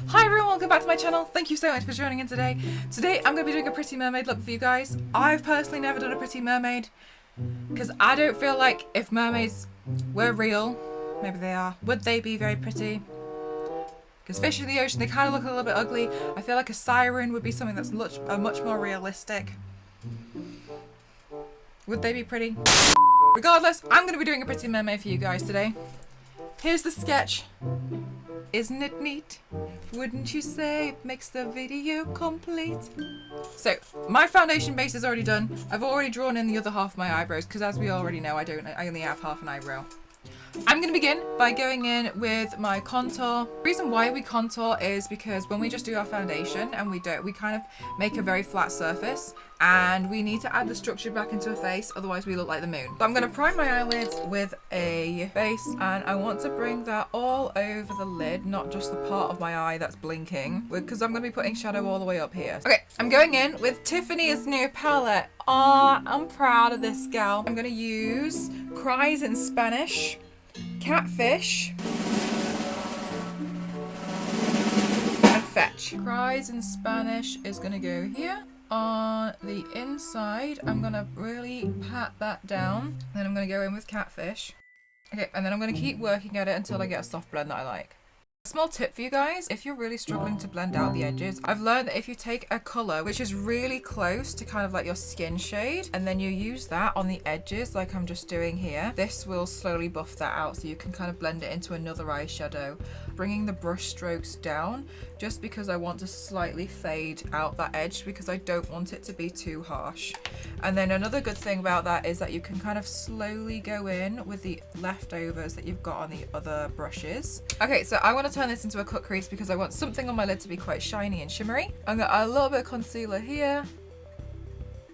Hi everyone, welcome back to my channel. Thank you so much for joining in today. Today I'm going to be doing a pretty mermaid look for you guys. I've personally never done a pretty mermaid because I don't feel like if mermaids were real, maybe they are, would they be very pretty? Because fish in the ocean, they kind of look a little bit ugly. I feel like a siren would be something that's much more realistic. Would they be pretty? Regardless, I'm going to be doing a pretty mermaid for you guys today. Here's the sketch. Isn't it neat? Wouldn't you say it makes the video complete? So, my foundation base is already done. I've already drawn in the other half of my eyebrows because as we already know, I only have half an eyebrow. I'm going to begin by going in with my contour. The reason why we contour is because when we just do our foundation and we kind of make a very flat surface and we need to add the structure back into a face, otherwise we look like the moon. So I'm going to prime my eyelids with a base and I want to bring that all over the lid, not just the part of my eye that's blinking, because I'm going to be putting shadow all the way up here. Okay, I'm going in with Tiffany's new palette. Aw, I'm proud of this gal. I'm going to use Crease in Spanish, Catfish, and Fetch. Crease in Spanish is going to go here. On the inside, I'm going to really pat that down. Then I'm going to go in with Catfish. Okay, and then I'm going to keep working at it until I get a soft blend that I like. A small tip for you guys, if you're really struggling to blend out the edges, I've learned that if you take a colour which is really close to kind of like your skin shade and then you use that on the edges like I'm just doing here, this will slowly buff that out so you can kind of blend it into another eyeshadow. Bringing the brush strokes down just because I want to slightly fade out that edge because I don't want it to be too harsh. And then another good thing about that is that you can kind of slowly go in with the leftovers that you've got on the other brushes. Okay, so I want to turn this into a cut crease because I want something on my lid to be quite shiny and shimmery. I'm going to add a little bit of concealer here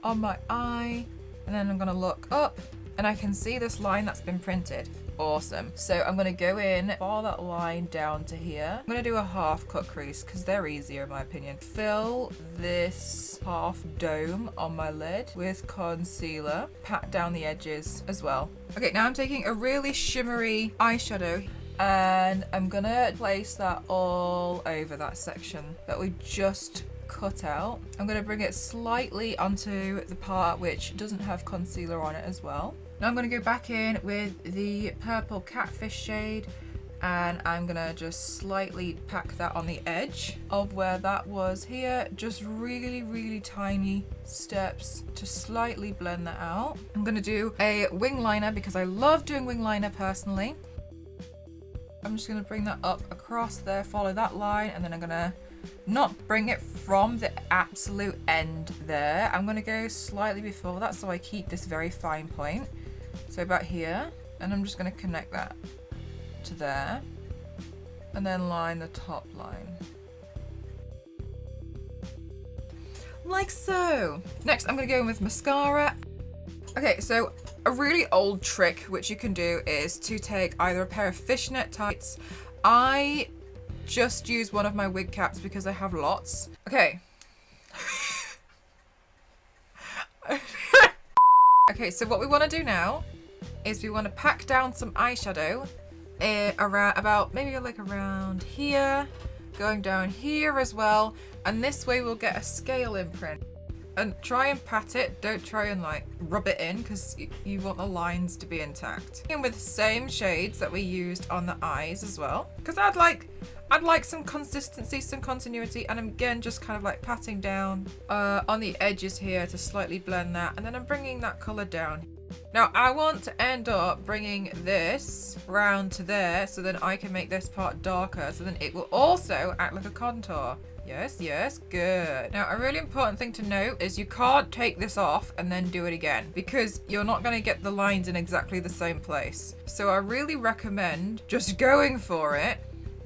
on my eye and then I'm going to look up and I can see this line that's been printed. Awesome. So I'm going to go in, follow that line down to here. I'm going to do a half cut crease because they're easier in my opinion. Fill this half dome on my lid with concealer. Pat down the edges as well. Okay, now I'm taking a really shimmery eyeshadow and I'm going to place that all over that section that we just cut out. I'm going to bring it slightly onto the part which doesn't have concealer on it as well. Now I'm going to go back in with the purple Catfish shade and I'm going to just slightly pack that on the edge of where that was here. Just really tiny steps to slightly blend that out. I'm going to do a wing liner because I love doing wing liner personally. I'm just going to bring that up across there, follow that line, and then I'm going to not bring it from the absolute end there. I'm going to go slightly before that so I keep this very fine point. So about here, and I'm just going to connect that to there and then line the top line. Like so. Next I'm going to go in with mascara. Okay, so a really old trick which you can do is to take either a pair of fishnet tights. I just use one of my wig caps because I have lots. Okay. Okay, so what we want to do now is we want to pack down some eyeshadow around about maybe like around here, going down here as well, and this way we'll get a scale imprint. And try and pat it, don't try and like rub it in because you want the lines to be intact. And with the same shades that we used on the eyes as well, because I'd like some consistency, some continuity, and I'm again just kind of like patting down on the edges here to slightly blend that, and then I'm bringing that color down. Now I want to end up bringing this round to there so then I can make this part darker so then it will also act like a contour. Yes, good. Now a really important thing to note is you can't take this off and then do it again because you're not going to get the lines in exactly the same place. So I really recommend just going for it.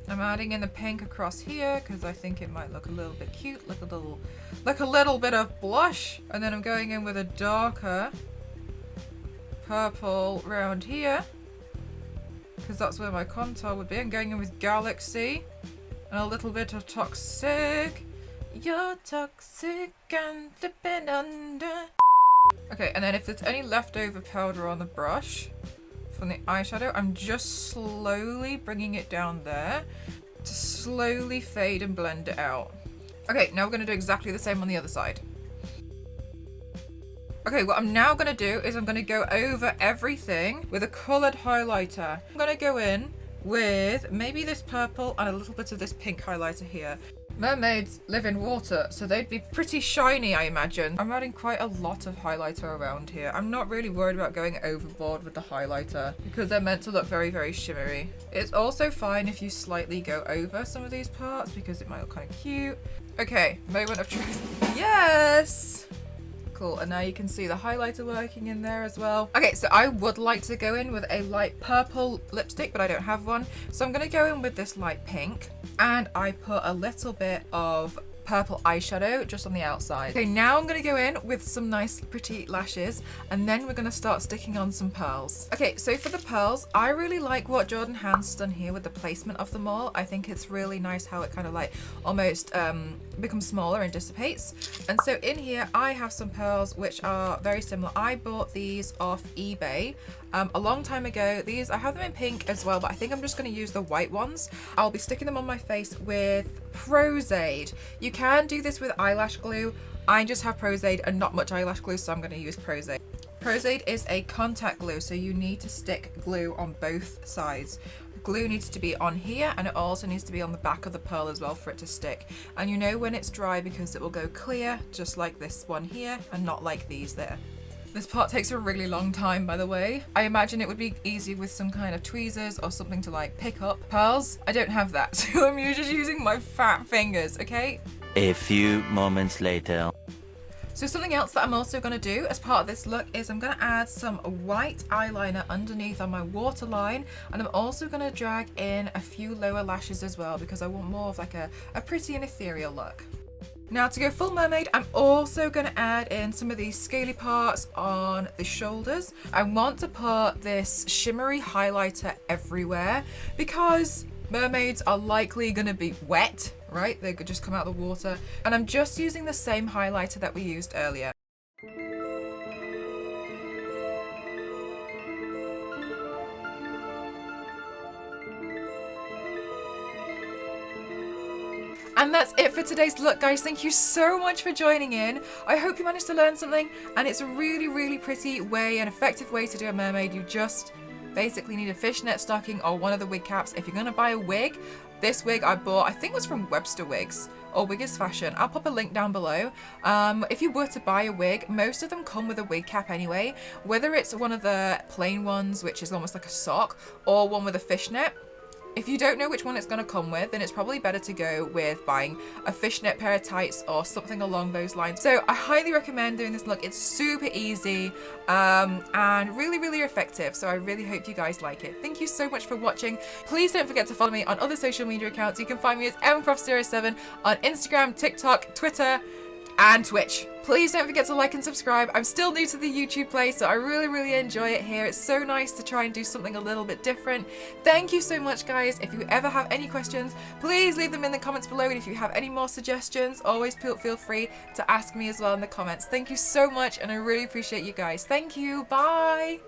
I'm adding in the pink across here because I think it might look a little bit cute, like a little bit of blush. And then I'm going in with a darker purple around here because that's where my contour would be. I'm going in with Galaxy and a little bit of Toxic. You're toxic and slipping under. Okay, and then if there's any leftover powder on the brush from the eyeshadow, I'm just slowly bringing it down there. to slowly fade and blend it out. Okay, now we're going to do exactly the same on the other side. Okay, what I'm now going to do is I'm going to go over everything with a coloured highlighter. I'm going to go in with maybe this purple and a little bit of this pink highlighter here. Mermaids live in water, so they'd be pretty shiny, I imagine. I'm adding quite a lot of highlighter around here. I'm not really worried about going overboard with the highlighter because they're meant to look very, very shimmery. It's also fine if you slightly go over some of these parts because it might look kind of cute. Okay, moment of truth. Yes! Cool, and now you can see the highlighter working in there as well. Okay, so I would like to go in with a light purple lipstick, but I don't have one. So I'm gonna go in with this light pink, and I put a little bit of purple eyeshadow just on the outside. Okay, now I'm gonna go in with some nice pretty lashes, and then we're gonna start sticking on some pearls. Okay, so for the pearls, I really like what Jordan Hand's done here with the placement of them all. I think it's really nice how it kind of like almost becomes smaller and dissipates. And so in here I have some pearls which are very similar. I bought these off eBay a long time ago. These, I have them in pink as well, but I think I'm just going to use the white ones. I'll be sticking them on my face with Prozaid. You can do this with eyelash glue. I just have Prozaid and not much eyelash glue, so I'm going to use Prozaid. Prozaid is a contact glue, so you need to stick glue on both sides. Glue needs to be on here, and it also needs to be on the back of the pearl as well for it to stick. And you know when it's dry because it will go clear, just like this one here, and not like these there. This part takes a really long time, by the way. I imagine it would be easy with some kind of tweezers or something to like pick up pearls. I don't have that, so I'm just using my fat fingers, okay? A few moments later. So something else that I'm also going to do as part of this look is I'm going to add some white eyeliner underneath on my waterline, and I'm also going to drag in a few lower lashes as well because I want more of like a pretty and ethereal look. Now to go full mermaid, I'm also going to add in some of these scaly parts on the shoulders. I want to put this shimmery highlighter everywhere because mermaids are likely going to be wet, right? They could just come out of the water. And I'm just using the same highlighter that we used earlier. And that's it for today's look, guys. Thank you so much for joining in. I hope you managed to learn something, and it's a really, really pretty way, an effective way to do a mermaid. You just basically need a fishnet stocking or one of the wig caps. If you're going to buy a wig, this wig I bought, I think it was from Webster Wigs or Wiggers Fashion. I'll pop a link down below. If you were to buy a wig, most of them come with a wig cap anyway, whether it's one of the plain ones, which is almost like a sock, or one with a fishnet. If you don't know which one it's going to come with, then it's probably better to go with buying a fishnet pair of tights or something along those lines. So I highly recommend doing this look. It's super easy and really, really effective. So I really hope you guys like it. Thank you so much for watching. Please don't forget to follow me on other social media accounts. You can find me as mprof07 on Instagram, TikTok, Twitter, and Twitch. Please don't forget to like and subscribe. I'm still new to the YouTube place, so I really, really enjoy it here. It's so nice to try and do something a little bit different. Thank you so much, guys. If you ever have any questions, please leave them in the comments below. And if you have any more suggestions, always feel free to ask me as well in the comments. Thank you so much, and I really appreciate you guys. Thank you. Bye.